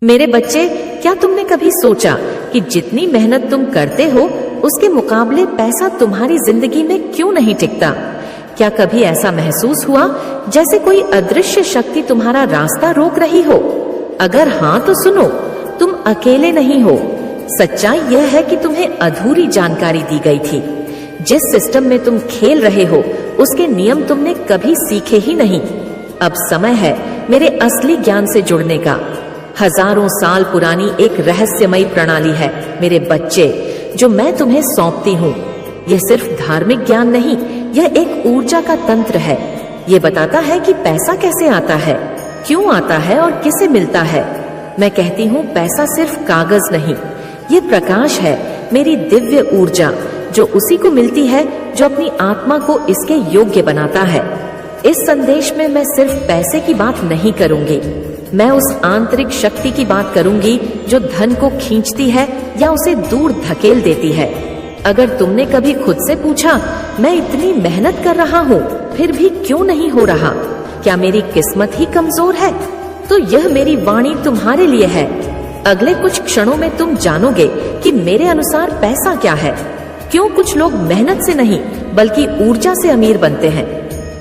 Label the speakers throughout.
Speaker 1: मेरे बच्चे, क्या तुमने कभी सोचा कि जितनी मेहनत तुम करते हो उसके मुकाबले पैसा तुम्हारी जिंदगी में क्यों नहीं टिकता? क्या कभी ऐसा महसूस हुआ जैसे कोई अदृश्य शक्ति तुम्हारा रास्ता रोक रही हो? अगर हाँ तो सुनो, तुम अकेले नहीं हो। सच्चाई यह है कि तुम्हें अधूरी जानकारी दी गई थी। जिस सिस्टम में तुम खेल रहे हो उसके नियम तुमने कभी सीखे ही नहीं। अब समय है मेरे असली ज्ञान से जुड़ने का। हजारों साल पुरानी एक रहस्यमयी प्रणाली है मेरे बच्चे, जो मैं तुम्हें सौंपती हूँ। यह सिर्फ धार्मिक ज्ञान नहीं, यह एक ऊर्जा का तंत्र है। यह बताता है कि पैसा कैसे आता है, क्यों आता है और किसे मिलता है। मैं कहती हूँ पैसा सिर्फ कागज नहीं, ये प्रकाश है, मेरी दिव्य ऊर्जा, जो उसी को मिलती है जो अपनी आत्मा को इसके योग्य बनाता है। इस संदेश में मैं सिर्फ पैसे की बात नहीं करूंगी, मैं उस आंतरिक शक्ति की बात करूंगी जो धन को खींचती है या उसे दूर धकेल देती है। अगर तुमने कभी खुद से पूछा, मैं इतनी मेहनत कर रहा हूँ फिर भी क्यों नहीं हो रहा, क्या मेरी किस्मत ही कमजोर है? तो यह मेरी वाणी तुम्हारे लिए है। अगले कुछ क्षणों में तुम जानोगे कि मेरे अनुसार पैसा क्या है, क्यों कुछ लोग मेहनत से नहीं बल्कि ऊर्जा से अमीर बनते हैं,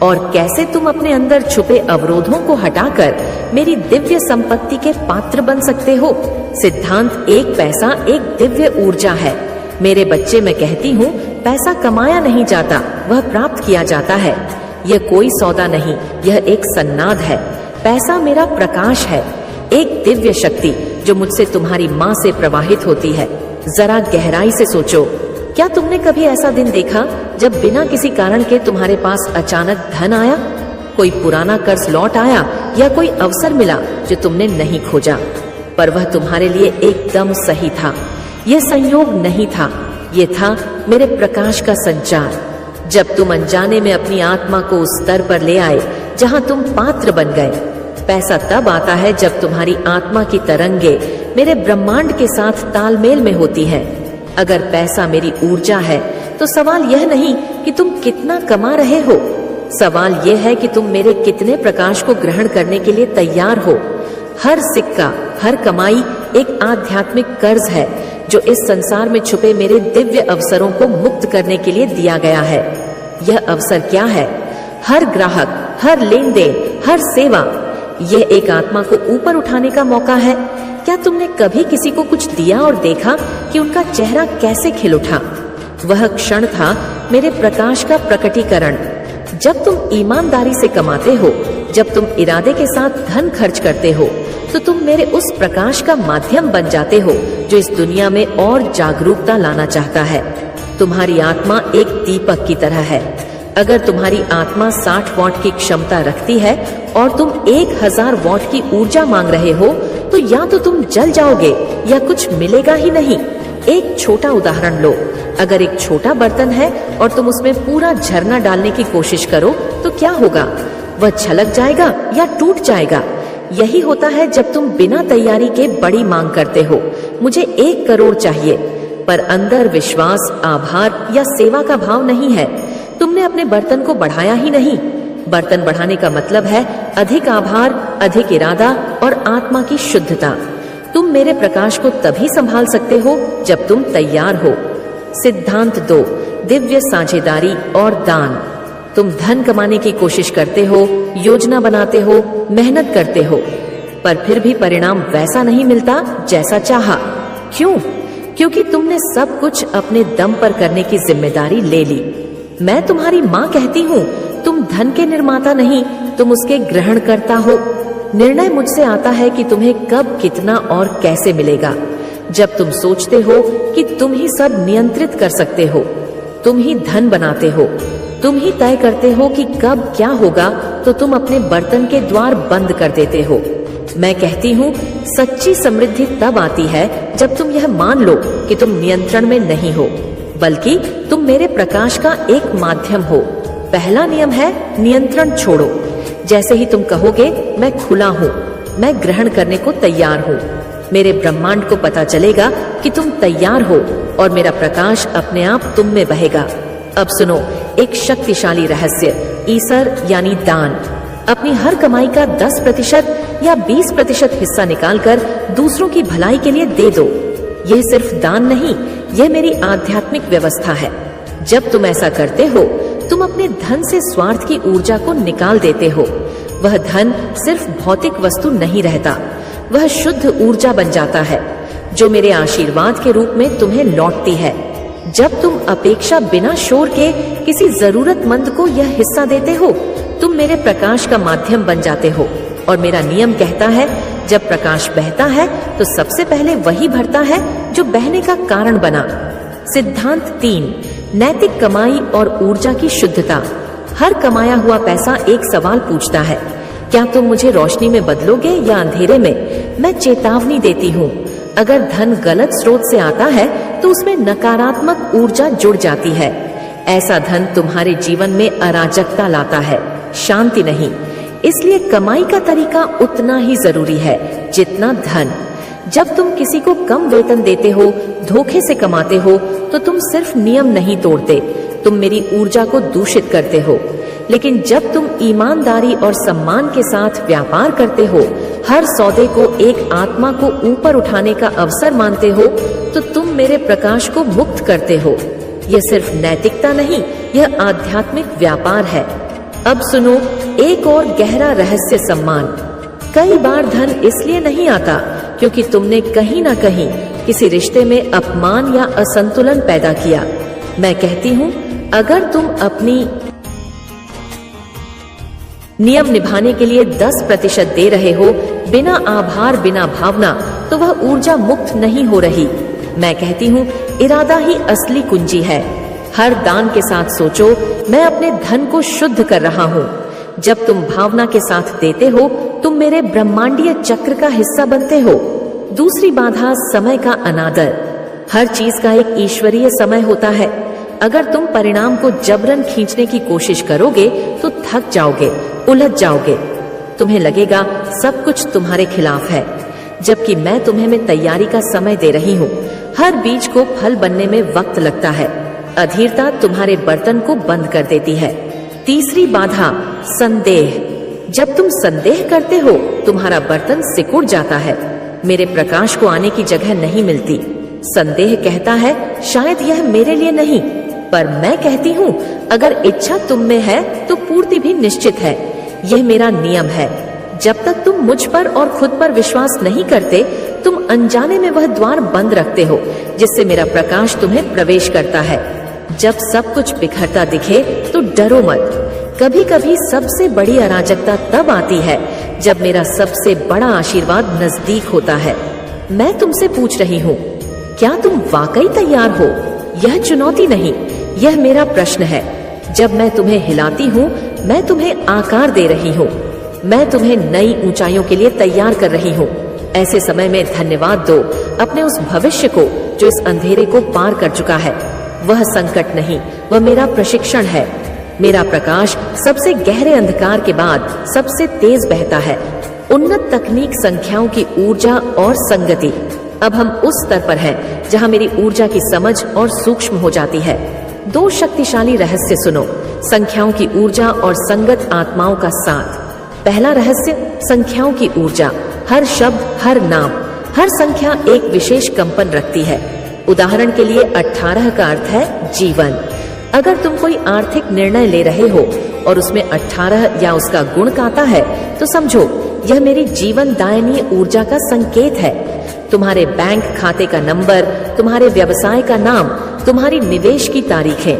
Speaker 1: और कैसे तुम अपने अंदर छुपे अवरोधों को हटाकर मेरी दिव्य संपत्ति के पात्र बन सकते हो। सिद्धांत एक पैसा एक दिव्य ऊर्जा है। मेरे बच्चे, मैं कहती हूँ पैसा कमाया नहीं जाता, वह प्राप्त किया जाता है। यह कोई सौदा नहीं, यह एक सन्नाद है। पैसा मेरा प्रकाश है, एक दिव्य शक्ति जो मुझसे तुम्हारी माँ से प्रवाहित होती है। जरा गहराई से सोचो, क्या तुमने कभी ऐसा दिन देखा जब बिना किसी कारण के तुम्हारे पास अचानक धन आया? कोई पुराना कर्ज लौट आया या कोई अवसर मिला जो तुमने नहीं खोजा, पर वह तुम्हारे लिए एकदम सही था। यह संयोग नहीं था, यह था मेरे प्रकाश का संचार। जब तुम अनजाने में अपनी आत्मा को उस स्तर पर ले आए जहां तुम पात्र बन गए। पैसा तब आता है जब तुम्हारी आत्मा की तरंगे मेरे ब्रह्मांड के साथ तालमेल में होती है। अगर पैसा मेरी ऊर्जा है तो सवाल यह नहीं कि तुम कितना कमा रहे हो, सवाल यह है कि तुम मेरे कितने प्रकाश को ग्रहण करने के लिए तैयार हो। हर सिक्का, हर कमाई एक आध्यात्मिक कर्ज है जो इस संसार में छुपे मेरे दिव्य अवसरों को मुक्त करने के लिए दिया गया है। यह अवसर क्या है? हर ग्राहक, हर लेन देन, हर सेवा, यह एक आत्मा को ऊपर उठाने का मौका है। क्या तुमने कभी किसी को कुछ दिया और देखा कि उनका चेहरा कैसे खिल उठा? वह क्षण था मेरे प्रकाश का प्रकटीकरण। जब तुम ईमानदारी से कमाते हो, जब तुम इरादे के साथ धन खर्च करते हो, तो तुम मेरे उस प्रकाश का माध्यम बन जाते हो जो इस दुनिया में और जागरूकता लाना चाहता है। तुम्हारी आत्मा एक दीपक की तरह है। अगर तुम्हारी आत्मा 60 वॉट की क्षमता रखती है और तुम 1000 वॉट की ऊर्जा मांग रहे हो, तो या तो तुम जल जाओगे या कुछ मिलेगा ही नहीं। एक छोटा उदाहरण लो, अगर एक छोटा बर्तन है और तुम उसमें पूरा झरना डालने की कोशिश करो तो क्या होगा? वह छलक जाएगा या टूट जाएगा। यही होता है जब तुम बिना तैयारी के बड़ी मांग करते हो, मुझे 1 करोड़ चाहिए, पर अंदर विश्वास, आभार या सेवा का भाव नहीं है। तुमने अपने बर्तन को बढ़ाया ही नहीं। बर्तन बढ़ाने का मतलब है अधिक आभार, अधिक इरादा और आत्मा की शुद्धता। तुम मेरे प्रकाश को तभी संभाल सकते हो जब तुम तैयार हो। सिद्धांत 2, दिव्य साझेदारी और दान। तुम धन कमाने की कोशिश करते हो, योजना बनाते हो, मेहनत करते हो, पर फिर भी परिणाम वैसा नहीं मिलता जैसा चाहा। क्यों? क्योंकि तुमने सब कुछ अपने दम पर करने की जिम्मेदारी ले ली। मैं तुम्हारी माँ कहती हूँ, तुम धन के निर्माता नहीं, तुम उसके ग्रहणकर्ता हो। निर्णय मुझसे आता है कि तुम्हें कब, कितना और कैसे मिलेगा। जब तुम सोचते हो कि तुम ही सब नियंत्रित कर सकते हो, तुम ही धन बनाते हो, तुम ही तय करते हो कि कब क्या होगा, तो तुम अपने बर्तन के द्वार बंद कर देते हो। मैं कहती हूँ, सच्ची समृद्धि तब आती है जब तुम यह मान लो कि तुम नियंत्रण में नहीं हो, बल्कि तुम मेरे प्रकाश का एक माध्यम हो। पहला नियम है नियंत्रण छोड़ो। जैसे ही तुम कहोगे मैं खुला हूँ, मैं ग्रहण करने को तैयार हूँ, मेरे ब्रह्मांड को पता चलेगा कि तुम तैयार हो और मेरा प्रकाश अपने आप तुम में बहेगा। अब सुनो एक शक्तिशाली रहस्य, ईसर यानी दान। अपनी हर कमाई का 10% या 20% हिस्सा निकालकर दूसरों की भलाई के लिए दे दो। यह सिर्फ दान नहीं, यह मेरी आध्यात्मिक व्यवस्था है। जब तुम ऐसा करते हो, तुम अपने धन से स्वार्थ की ऊर्जा को निकाल देते हो। वह धन सिर्फ भौतिक वस्तु नहीं रहता, वह शुद्ध ऊर्जा बन जाता है जो मेरे आशीर्वाद के रूप में तुम्हें लौटती है। जब तुम अपेक्षा बिना शोर के किसी जरूरतमंद को यह हिस्सा देते हो, तुम मेरे प्रकाश का माध्यम बन जाते हो। और मेरा नियम कहता है, जब प्रकाश बहता है तो सबसे पहले वही भरता है जो बहने का कारण बना। सिद्धांत 3, नैतिक कमाई और ऊर्जा की शुद्धता। हर कमाया हुआ पैसा एक सवाल पूछता है, क्या तुम मुझे रोशनी में बदलोगे या अंधेरे में? मैं चेतावनी देती हूँ, अगर धन गलत स्रोत से आता है तो उसमें नकारात्मक ऊर्जा जुड़ जाती है। ऐसा धन तुम्हारे जीवन में अराजकता लाता है, शांति नहीं। इसलिए कमाई का तरीका उतना ही जरूरी है जितना धन। जब तुम किसी को कम वेतन देते हो, धोखे से कमाते हो, तो तुम सिर्फ नियम नहीं तोड़ते, तुम मेरी ऊर्जा को दूषित करते हो। लेकिन जब तुम ईमानदारी और सम्मान के साथ व्यापार करते हो, हर सौदे को एक आत्मा को ऊपर उठाने का अवसर मानते हो, तो तुम मेरे प्रकाश को मुक्त करते हो। यह सिर्फ नैतिकता नहीं, यह आध्यात्मिक व्यापार है। अब सुनो एक और गहरा रहस्य, सम्मान। कई बार धन इसलिए नहीं आता क्योंकि तुमने कहीं ना कहीं किसी रिश्ते में अपमान या असंतुलन पैदा किया। मैं कहती हूँ, अगर तुम अपनी नियम निभाने के लिए 10% दे रहे हो, बिना आभार, बिना भावना, तो वह ऊर्जा मुक्त नहीं हो रही। मैं कहती हूँ, इरादा ही असली कुंजी है। हर दान के साथ सोचो, मैं अपने धन को शुद्ध कर रहा हूँ। जब तुम भावना के साथ देते हो, तुम मेरे ब्रह्मांडीय चक्र का हिस्सा बनते हो। दूसरी बाधा, समय का अनादर। हर चीज का एक ईश्वरीय समय होता है। अगर तुम परिणाम को जबरन खींचने की कोशिश करोगे तो थक जाओगे, उलझ जाओगे। तुम्हें लगेगा सब कुछ तुम्हारे खिलाफ है, जबकि मैं तैयारी का समय दे रही हूँ। हर बीज को फल बनने में वक्त लगता है। अधीरता तुम्हारे बर्तन को बंद कर देती है। तीसरी बाधा, संदेह। जब तुम संदेह करते हो, तुम्हारा बर्तन सिकुड़ जाता है। मेरे प्रकाश को आने की जगह नहीं मिलती। संदेह कहता है, शायद यह मेरे लिए नहीं। पर मैं कहती हूँ, अगर इच्छा तुम में है तो पूर्ति भी निश्चित है। यह मेरा नियम है। जब तक तुम मुझ पर और खुद पर विश्वास नहीं करते, तुम अनजाने में वह द्वार बंद रखते हो जिससे मेरा प्रकाश तुम्हें प्रवेश करता है। जब सब कुछ बिखरता दिखे तो डरो मत। कभी कभी सबसे बड़ी अराजकता तब आती है जब मेरा सबसे बड़ा आशीर्वाद नजदीक होता है। मैं तुमसे पूछ रही हूँ, क्या तुम वाकई तैयार हो? यह चुनौती नहीं, यह मेरा प्रश्न है। जब मैं तुम्हें हिलाती हूँ, मैं तुम्हें आकार दे रही हूँ। मैं तुम्हें नई ऊंचाइयों के लिए तैयार कर रही हूँ। ऐसे समय में धन्यवाद दो अपने उस भविष्य को जो इस अंधेरे को पार कर चुका है। वह संकट नहीं, वह मेरा प्रशिक्षण है। मेरा प्रकाश सबसे गहरे अंधकार के बाद सबसे तेज बहता है। उन्नत तकनीक, संख्याओं की ऊर्जा और संगति। अब हम उस स्तर पर हैं जहां मेरी ऊर्जा की समझ और सूक्ष्म हो जाती है। दो शक्तिशाली रहस्य सुनो, संख्याओं की ऊर्जा और संगत आत्माओं का साथ। पहला रहस्य, संख्याओं की ऊर्जा। हर शब्द, हर नाम, हर संख्या एक विशेष कंपन रखती है। उदाहरण के लिए 18 का अर्थ है जीवन। अगर तुम कोई आर्थिक निर्णय ले रहे हो और उसमें 18 या उसका गुण आता है, तो समझो यह मेरी जीवन दायनीय ऊर्जा का संकेत है। तुम्हारे बैंक खाते का नंबर, तुम्हारे व्यवसाय का नाम, तुम्हारी निवेश की तारीखें,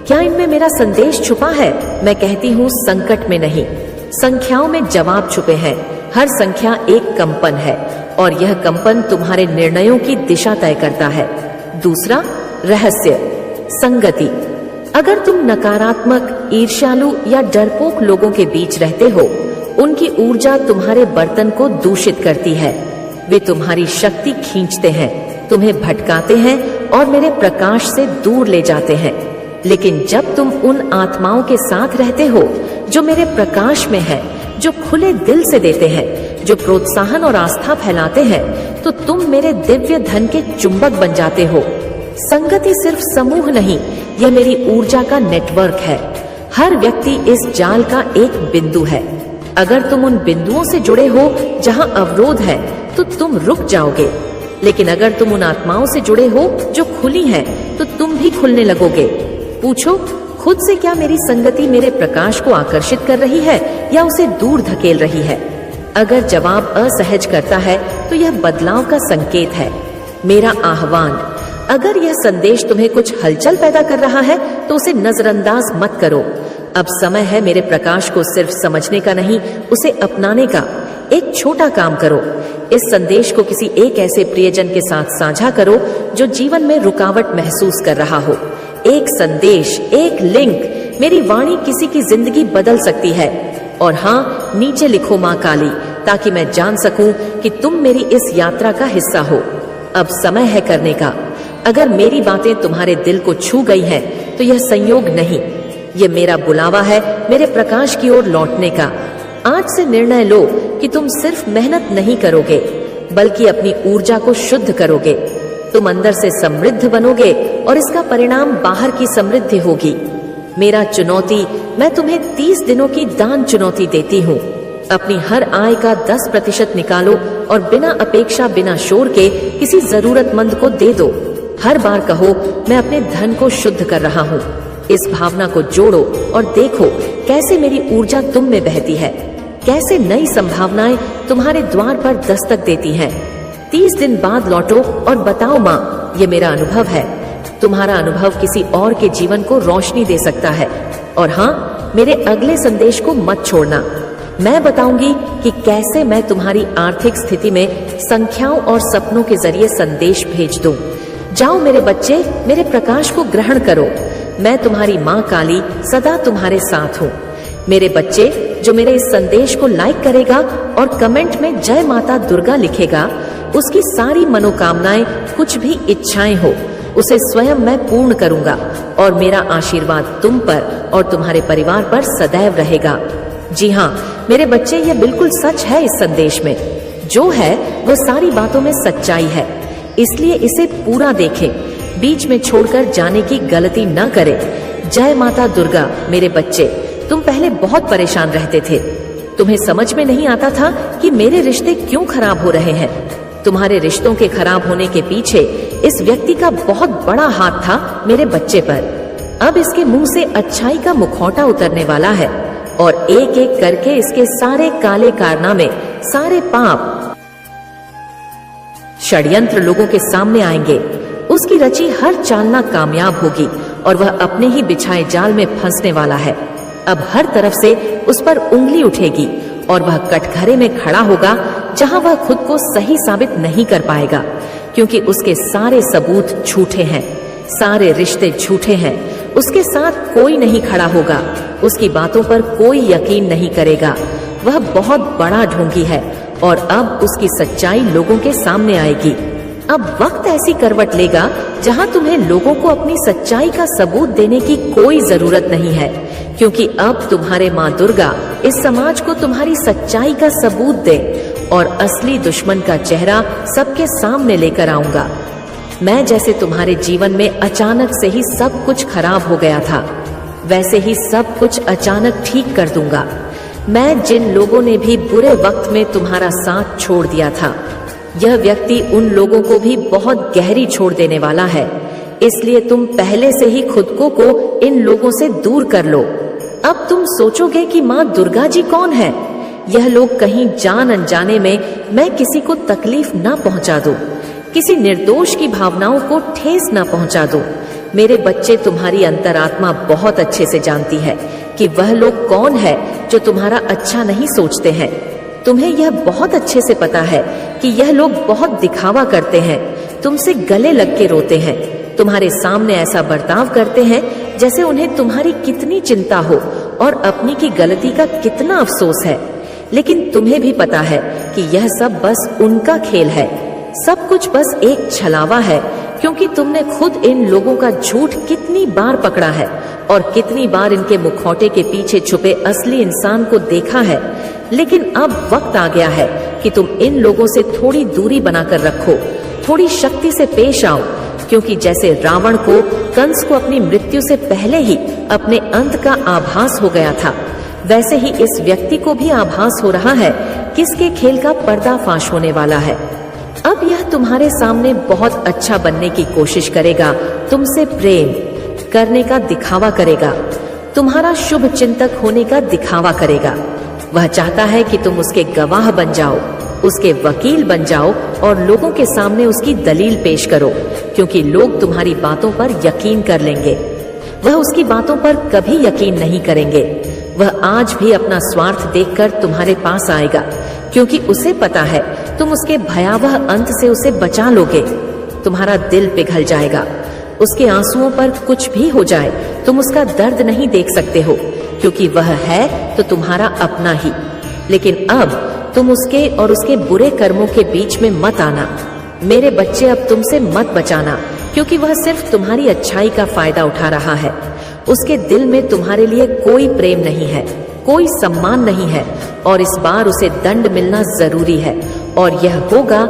Speaker 1: क्या इनमें मेरा संदेश छुपा है? मैं कहती हूँ, संकट में नहीं, संख्याओं में जवाब छुपे हैं। हर संख्या एक कंपन है और यह कंपन तुम्हारे निर्णयों की दिशा तय करता है। दूसरा रहस्य, संगति। अगर तुम नकारात्मक, ईर्ष्यालु या डरपोक लोगों के बीच रहते हो, उनकी ऊर्जा तुम्हारे बर्तन को दूषित करती है। वे तुम्हारी शक्ति खींचते हैं, तुम्हें भटकाते हैं और मेरे प्रकाश से दूर ले जाते हैं। लेकिन जब तुम उन आत्माओं के साथ रहते हो जो मेरे प्रकाश में है, जो खुले दिल से देते हैं, जो प्रोत्साहन और आस्था फैलाते हैं, तो तुम मेरे दिव्य धन के चुंबक बन जाते हो। संगति सिर्फ समूह नहीं, यह मेरी ऊर्जा का नेटवर्क है। हर व्यक्ति इस जाल का एक बिंदु है। अगर तुम उन बिंदुओं से जुड़े हो जहां अवरोध है तो तुम रुक जाओगे, लेकिन अगर तुम उन आत्माओं से जुड़े हो जो खुली हैं तो तुम भी खुलने लगोगे। पूछो खुद से, क्या मेरी संगति मेरे प्रकाश को आकर्षित कर रही है या उसे दूर धकेल रही है? अगर जवाब असहज करता है तो यह बदलाव का संकेत है। मेरा आह्वान, अगर यह संदेश तुम्हें कुछ हलचल पैदा कर रहा है तो उसे नजरअंदाज मत करो। अब समय है मेरे प्रकाश को सिर्फ समझने का नहीं, उसे अपनाने का। एक छोटा काम करो, इस संदेश को किसी एक ऐसे प्रियजन के साथ साझा करो जो जीवन में रुकावट महसूस कर रहा हो। एक संदेश, एक लिंक, मेरी वाणी किसी की जिंदगी बदल सकती है। और हाँ, नीचे लिखो माँ काली, ताकि मैं जान सकूं कि तुम मेरी इस यात्रा का हिस्सा हो। अब समय है करने का। अगर मेरी बातें तुम्हारे दिल को छू गई हैं, तो यह संयोग नहीं, ये मेरा बुलावा है मेरे प्रकाश की ओर लौटने का। आज से निर्णय लो कि तुम सिर्फ मेहनत नहीं करोगे, बल्कि अपनी ऊर्जा को शुद्ध करोगे। तुम अंदर से समृद्ध बनोगे और इसका परिणाम बाहर की समृद्धि होगी। मेरा चुनौती, मैं तुम्हें 30 दिनों की दान चुनौती देती हूँ। अपनी हर आय का 10% निकालो और बिना अपेक्षा, बिना शोर के किसी जरूरतमंद को दे दो। हर बार कहो, मैं अपने धन को शुद्ध कर रहा हूँ। इस भावना को जोड़ो और देखो कैसे मेरी ऊर्जा तुम में बहती है, कैसे नई संभावनाएं तुम्हारे द्वार पर दस्तक देती हैं। 30 दिन बाद लौटो और बताओ माँ, ये मेरा अनुभव है। तुम्हारा अनुभव किसी और के जीवन को रोशनी दे सकता है। और हाँ, मेरे अगले संदेश को मत छोड़ना। मैं बताऊंगी कि कैसे मैं तुम्हारी आर्थिक स्थिति में संख्याओं और सपनों के जरिए संदेश भेज दूं। जाओ मेरे बच्चे, मेरे प्रकाश को ग्रहण करो। मैं तुम्हारी माँ काली सदा तुम्हारे साथ हूँ। मेरे बच्चे, जो मेरे इस संदेश को लाइक करेगा और कमेंट में जय माता दुर्गा लिखेगा, उसकी सारी मनोकामनाएं, कुछ भी इच्छाएं हो, उसे स्वयं मैं पूर्ण करूंगा। और मेरा आशीर्वाद तुम पर और तुम्हारे परिवार पर सदैव रहेगा। जी हाँ मेरे बच्चे, यह बिल्कुल सच है। इस संदेश में जो है वह सारी बातों में सच्चाई है, इसलिए इसे पूरा देखें, बीच में छोड़कर जाने की गलती न करें। जय माता दुर्गा। मेरे बच्चे, तुम पहले बहुत परेशान रहते थे। तुम्हें समझ में नहीं आता था कि मेरे रिश्ते क्यों खराब हो रहे हैं। तुम्हारे रिश्तों के खराब होने के पीछे इस व्यक्ति का बहुत बड़ा हाथ था मेरे बच्चे पर। अब इसके मुंह से अच्छाई का मुखौटा उतरने वाला है और एक एक करके इसके सारे काले कारनामे, सारे पाप, षड्यंत्र लोगों के सामने आएंगे। उसकी रची हर चालना कामयाब होगी और वह अपने ही बिछाए जाल में फंसने वाला है। अब हर तरफ से उस पर उंगली उठेगी और वह कटघरे में खड़ा होगा जहां वह खुद को सही साबित नहीं कर पाएगा, क्योंकि उसके सारे सबूत झूठे हैं, सारे रिश्ते झूठे हैं। उसके साथ कोई नहीं खड़ा होगा, उसकी बातों पर कोई यकीन नहीं करेगा। वह बहुत बड़ा ढोंगी है और अब उसकी सच्चाई लोगों के सामने आएगी। अब वक्त ऐसी करवट लेगा जहां तुम्हें लोगों को अपनी सच्चाई का सबूत देने की कोई जरूरत नहीं है, क्योंकि अब तुम्हारे माँ दुर्गा इस समाज को तुम्हारी सच्चाई का सबूत दे और असली दुश्मन का चेहरा सबके सामने लेकर आऊंगा। मैं जैसे तुम्हारे जीवन में अचानक से ही सब कुछ खराब हो गया था, वैसे ही सब कुछ अचानक ठीक कर दूंगा। मैं जिन लोगों ने भी बुरे वक्त में तुम्हारा साथ छोड़ दिया था, यह व्यक्ति उन लोगों को भी बहुत गहरी छोड़ देने वाला है। इसलिए तुम पहले से ही खुद को इन लोगों से दूर कर लो। अब तुम सोचोगे कि माँ दुर्गा जी कौन है। यह लोग कहीं जान अनजाने में मैं किसी को तकलीफ ना पहुंचा दूं, किसी निर्दोष की भावनाओं को ठेस ना पहुंचा दूं। मेरे बच्चे, तुम्हारी अंतरात्मा बहुत अच्छे से जानती है कि वह लोग कौन है जो तुम्हारा अच्छा नहीं सोचते हैं। तुम्हें यह बहुत अच्छे से पता है कि यह लोग बहुत दिखावा करते हैं, तुमसे गले लग के रोते हैं, तुम्हारे सामने ऐसा बर्ताव करते हैं जैसे उन्हें तुम्हारी कितनी चिंता हो और अपनी की गलती का कितना अफसोस है। लेकिन तुम्हें भी पता है कि यह सब बस उनका खेल है, सब कुछ बस एक छलावा है, क्योंकि तुमने खुद इन लोगों का झूठ कितनी बार पकड़ा है और कितनी बार इनके मुखौटे के पीछे छुपे असली इंसान को देखा है। लेकिन अब वक्त आ गया है कि तुम इन लोगों से थोड़ी दूरी बनाकर रखो, थोड़ी शक्ति से पेश आओ, क्योंकि जैसे रावण को, कंस को अपनी मृत्यु से पहले ही अपने अंत का आभास हो गया था, वैसे ही इस व्यक्ति को भी आभास हो रहा है कि इसके खेल का पर्दाफाश होने वाला है। अब यह तुम्हारे सामने बहुत अच्छा बनने की कोशिश करेगा, तुमसे प्रेम करने का दिखावा करेगा, तुम्हारा शुभ चिंतक होने का दिखावा करेगा। वह चाहता है कि तुम उसके गवाह बन जाओ, उसके वकील बन जाओ और लोगों के सामने उसकी दलील पेश करो, क्योंकि लोग तुम्हारी बातों पर यकीन कर लेंगे। वह उसकी बातों पर कभी यकीन नहीं करेंगे। वह आज भी अपना स्वार्थ देखकर तुम्हारे पास आएगा, क्योंकि उसे पता है तुम उसके भयावह अंत से उसे बचा लोगे। तुम्हारा दिल पिघल जाएगा। उसके आंसुओं पर कुछ भी हो जाए, तुम उसका दर्द नहीं देख सकते हो, क्योंकि वह है तो तुम्हारा अपना ही। लेकिन अब तुम उसके और उसके बुरे कर्मों के बीच में मत आना। मेरे बच्चे, अब तुमसे मत बचाना, क्योंकि वह सिर्फ तुम्हारी अच्छाई का फायदा उठा रहा है। उसके दिल में तुम्हारे लिए कोई प्रेम नहीं है, कोई सम्मान नहीं है, और इस बार उसे दंड मिलना जरूरी है। और यह होगा,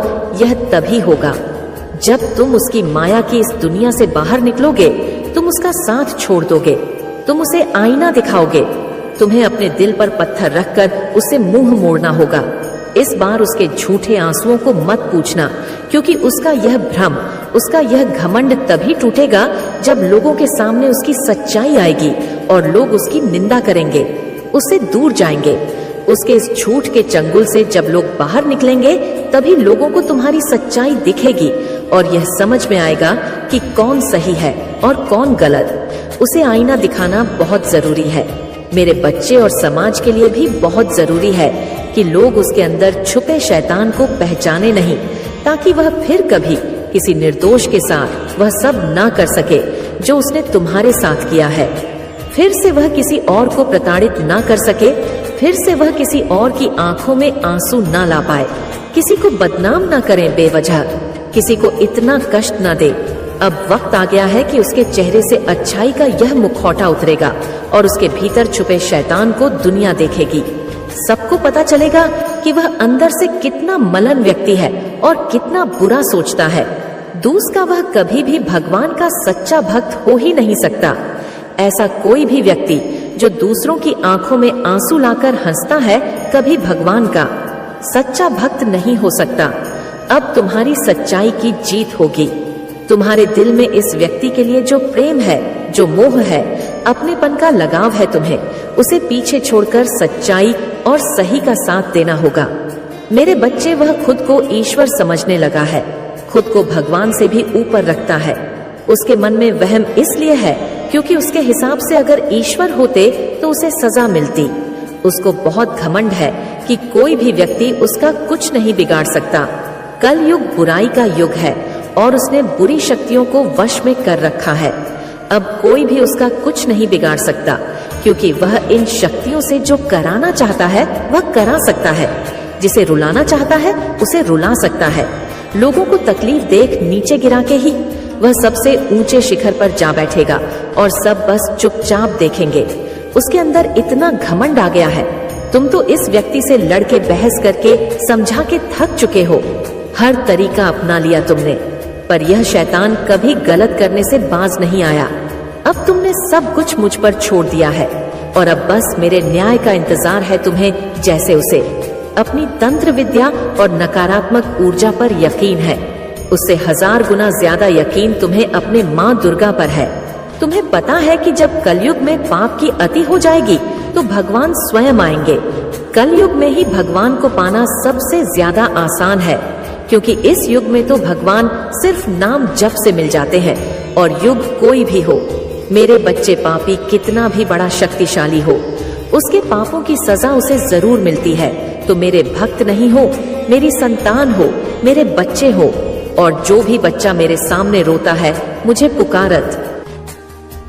Speaker 1: यह तभी होगा जब तुम उसकी माया की इस दुनिया से बाहर निकलोगे। तुम उसका साथ छोड़ दोगे, तुम उसे आईना दिखाओगे। तुम्हें अपने दिल पर पत्थर रखकर उसे मुंह मोड़ना होगा। इस बार उसके झूठे आंसुओं को मत पूछना, क्योंकि उसका यह भ्रम, उसका यह घमंड तभी टूटेगा जब लोगों के सामने उसकी सच्चाई आएगी और लोग उसकी निंदा करेंगे, उससे दूर जाएंगे। उसके इस झूठ के चंगुल से जब लोग बाहर निकलेंगे, तभी लोगों को तुम्हारी सच्चाई दिखेगी और यह समझ में आएगा कि कौन सही है और कौन गलत। उसे आईना दिखाना बहुत जरूरी है मेरे बच्चे, और समाज के लिए भी बहुत जरूरी है कि लोग उसके अंदर छुपे शैतान को पहचाने नहीं, ताकि वह फिर कभी किसी निर्दोष के साथ वह सब ना कर सके जो उसने तुम्हारे साथ किया है। फिर से वह किसी और को प्रताड़ित ना कर सके, फिर से वह किसी और की आंखों में आंसू ना ला पाए, किसी को बदनाम ना करें बेवजह, किसी को इतना कष्ट ना दे। अब वक्त आ गया है कि उसके चेहरे से अच्छाई का यह मुखौटा उतरेगा और उसके भीतर छुपे शैतान को दुनिया देखेगी। सबको पता चलेगा कि वह अंदर से कितना मलन व्यक्ति है और कितना बुरा सोचता है। दूसरा, वह कभी भी भगवान का सच्चा भक्त हो ही नहीं सकता। ऐसा कोई भी व्यक्ति जो दूसरों की आंखों में आंसू लाकर हंसता है, कभी भगवान का सच्चा भक्त नहीं हो सकता। अब तुम्हारी सच्चाई की जीत होगी। तुम्हारे दिल में इस व्यक्ति के लिए जो प्रेम है, जो मोह है, अपनेपन का लगाव है, तुम्हें उसे पीछे छोड़कर सच्चाई और सही का साथ देना होगा। मेरे बच्चे, वह खुद को ईश्वर समझने लगा है, खुद को भगवान से भी ऊपर रखता है। उसके मन में वहम इसलिए है क्योंकि उसके हिसाब से अगर ईश्वर होते तो उसे सजा मिलती। उसको बहुत घमंड है कि कोई भी व्यक्ति उसका कुछ नहीं बिगाड़ सकता। कल युग बुराई का युग है और उसने बुरी शक्तियों को वश में कर रखा है। अब कोई भी उसका कुछ नहीं बिगाड़ सकता, क्योंकि वह इन शक्तियों से जो कराना चाहता है वह करा सकता है, जिसे रुलाना चाहता है उसे रुला सकता है। लोगों को तकलीफ देख नीचे गिरा के ही वह सबसे ऊंचे शिखर पर जा बैठेगा और सब बस चुपचाप देखेंगे। उसके अंदर इतना घमंड आ गया है। तुम तो इस व्यक्ति से लड़के बहस करके समझा के थक चुके हो। हर तरीका अपना लिया तुमने, पर यह शैतान कभी गलत करने से बाज नहीं आया। अब तुमने सब कुछ मुझ पर छोड़ दिया है और अब बस मेरे न्याय का इंतजार है तुम्हें। जैसे उसे अपनी तंत्र विद्या और नकारात्मक ऊर्जा पर यकीन है, उससे 1000 गुना ज्यादा यकीन तुम्हें अपने माँ दुर्गा पर है। तुम्हें पता है कि जब कलयुग में पाप की अति हो जाएगी तो भगवान स्वयं आएंगे। कलयुग में ही भगवान को पाना सबसे ज्यादा आसान है, क्योंकि इस युग में तो भगवान सिर्फ नाम जप से मिल जाते हैं, और युग कोई भी हो। मेरे बच्चे, पापी कितना भी बड़ा शक्तिशाली हो, उसके पापों की सजा उसे जरूर मिलती है। तो मेरे भक्त नहीं हो, मेरी संतान हो, मेरे बच्चे हो, और जो भी बच्चा मेरे सामने रोता है मुझे पुकारत,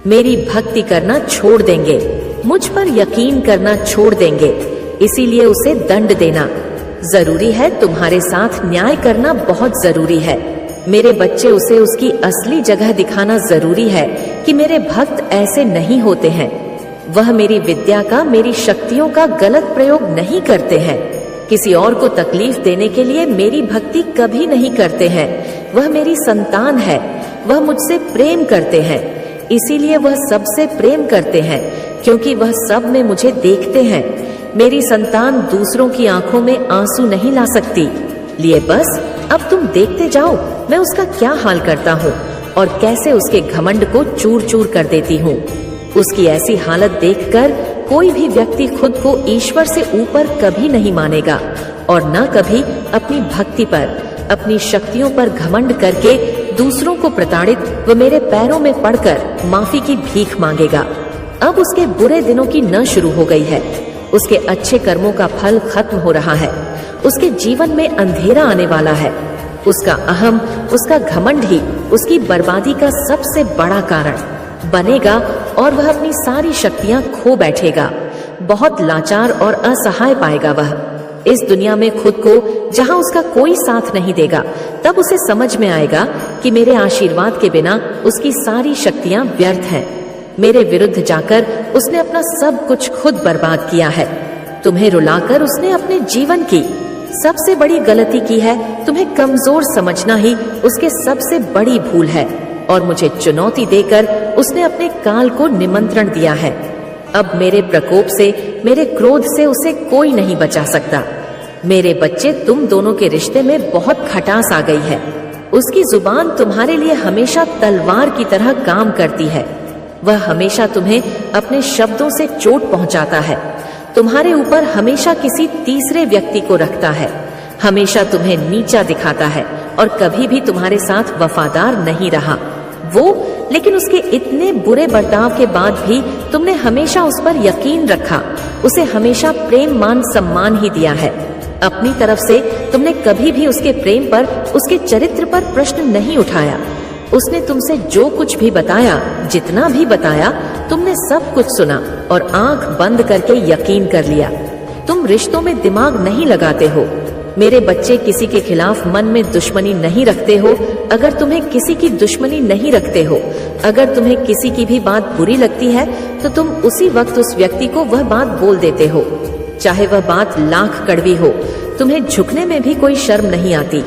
Speaker 1: मेरी भक्ति करना छोड़ देंगे, मुझ पर यकीन करना छोड़ देंगे। इसीलिए उसे दंड देना जरूरी है, तुम्हारे साथ न्याय करना बहुत जरूरी है। मेरे बच्चे, उसे उसकी असली जगह दिखाना जरूरी है कि मेरे भक्त ऐसे नहीं होते हैं। वह मेरी विद्या का, मेरी शक्तियों का गलत प्रयोग नहीं करते हैं। किसी और को तकलीफ देने के लिए मेरी भक्ति कभी नहीं करते हैं। वह मेरी संतान है, वह मुझसे प्रेम करते हैं, इसीलिए वह सबसे प्रेम करते हैं, क्योंकि वह सब में मुझे देखते हैं। मेरी संतान दूसरों की आंखों में आंसू नहीं ला सकती। लिए बस अब तुम देखते जाओ मैं उसका क्या हाल करता हूँ और कैसे उसके घमंड को चूर चूर कर देती हूँ। उसकी ऐसी हालत देखकर कोई भी व्यक्ति खुद को ईश्वर से ऊपर कभी नहीं मानेगा और न कभी अपनी भक्ति पर, अपनी शक्तियों पर घमंड करके दूसरों को प्रताड़ित व मेरे पैरों में पड़कर माफी की भीख मांगेगा। अब उसके बुरे दिनों की न शुरू हो गई है। उसके अच्छे कर्मों का फल खत्म हो रहा है। उसके जीवन में अंधेरा आने वाला है। उसका अहम, उसका घमंड ही उसकी बर्बादी का सबसे बड़ा कारण बनेगा और वह अपनी सारी शक्तियां खो बैठेगा। बहुत लाचार और असहाय पाएगा वह इस दुनिया में खुद को, जहां उसका कोई साथ नहीं देगा। तब उसे समझ में आएगा कि मेरे आशीर्वाद के बिना उसकी सारी शक्तियां व्यर्थ हैं। मेरे विरुद्ध जाकर उसने अपना सब कुछ खुद बर्बाद किया है। तुम्हें रुलाकर उसने अपने जीवन की सबसे बड़ी गलती की है। तुम्हें कमजोर समझना ही उसके सबसे बड़ी भूल है और मुझे चुनौती देकर उसने अपने काल को निमंत्रण दिया है। अब मेरे प्रकोप से, मेरे क्रोध से उसे कोई नहीं बचा सकता। मेरे बच्चे, तुम दोनों के रिश्ते में बहुत खटास आ गई है। उसकी जुबान तुम्हारे लिए हमेशा तलवार की तरह काम करती है। वह हमेशा तुम्हें अपने शब्दों से चोट पहुंचाता है। तुम्हारे ऊपर हमेशा किसी तीसरे व्यक्ति को रखता है। हमेशा तुम्हें नीचा दिखाता है और कभी भी तुम्हारे साथ वफादार नहीं रहा वो। लेकिन उसके इतने बुरे बर्ताव के बाद भी तुमने हमेशा उस पर यकीन रखा। उसे हमेशा प्रेम, मान, सम्मान ही दिया है। अपनी तरफ से तुमने कभी भी उसके प्रेम पर, उसके चरित्र पर प्रश्न नहीं उठाया। उसने तुमसे जो कुछ भी बताया, जितना भी बताया, तुमने सब कुछ सुना और आंख बंद करके यकीन कर लिया। तुम रिश्तों में दिमाग नहीं लगाते हो। मेरे बच्चे, किसी के खिलाफ मन में दुश्मनी नहीं रखते हो। अगर तुम्हें किसी की दुश्मनी नहीं रखते हो, अगर तुम्हें किसी की भी बात बुरी लगती है, तो तुम उसी वक्त उस व्यक्ति को वह बात बोल देते हो, चाहे वह बात लाख कड़वी हो। तुम्हें झुकने में भी कोई शर्म नहीं आती।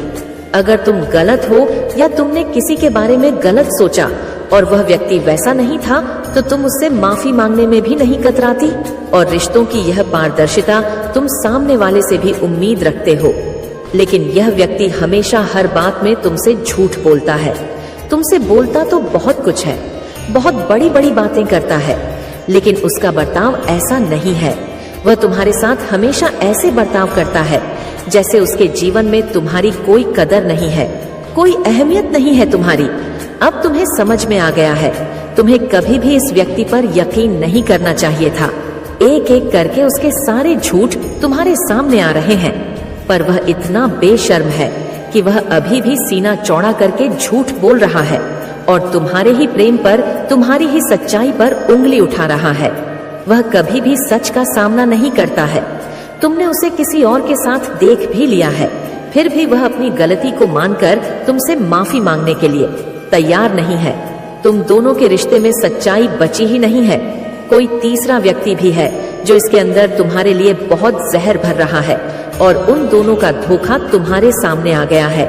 Speaker 1: अगर तुम गलत हो या तुमने किसी के बारे में गलत सोचा और वह व्यक्ति वैसा नहीं था, तो तुम उससे माफी मांगने में भी नहीं कतराती। और रिश्तों की यह पारदर्शिता तुम सामने वाले से भी उम्मीद रखते हो। लेकिन यह व्यक्ति हमेशा हर बात में तुमसे झूठ बोलता है। तुमसे बोलता तो बहुत कुछ है, बहुत बड़ी बड़ी बातें करता है, लेकिन उसका बर्ताव ऐसा नहीं है। वह तुम्हारे साथ हमेशा ऐसे बर्ताव करता है जैसे उसके जीवन में तुम्हारी कोई कदर नहीं है, कोई अहमियत नहीं है तुम्हारी। अब तुम्हें समझ में आ गया है। तुम्हें कभी भी इस व्यक्ति पर यकीन नहीं करना चाहिए था। एक एक करके उसके सारे झूठ तुम्हारे सामने आ रहे हैं, पर वह इतना बेशर्म है कि वह अभी भी सीना चौड़ा करके झूठ बोल रहा है और तुम्हारे ही प्रेम पर, तुम्हारी ही सच्चाई पर उंगली उठा रहा है। वह कभी भी सच का सामना नहीं करता है। तुमने उसे किसी और के साथ देख भी लिया है, फिर भी वह अपनी गलती को मानकर तुमसे माफी मांगने के लिए तैयार नहीं है। तुम दोनों के रिश्ते में सच्चाई बची ही नहीं है। कोई तीसरा व्यक्ति भी है जो इसके अंदर तुम्हारे लिए बहुत जहर भर रहा है और उन दोनों का धोखा तुम्हारे सामने आ गया है।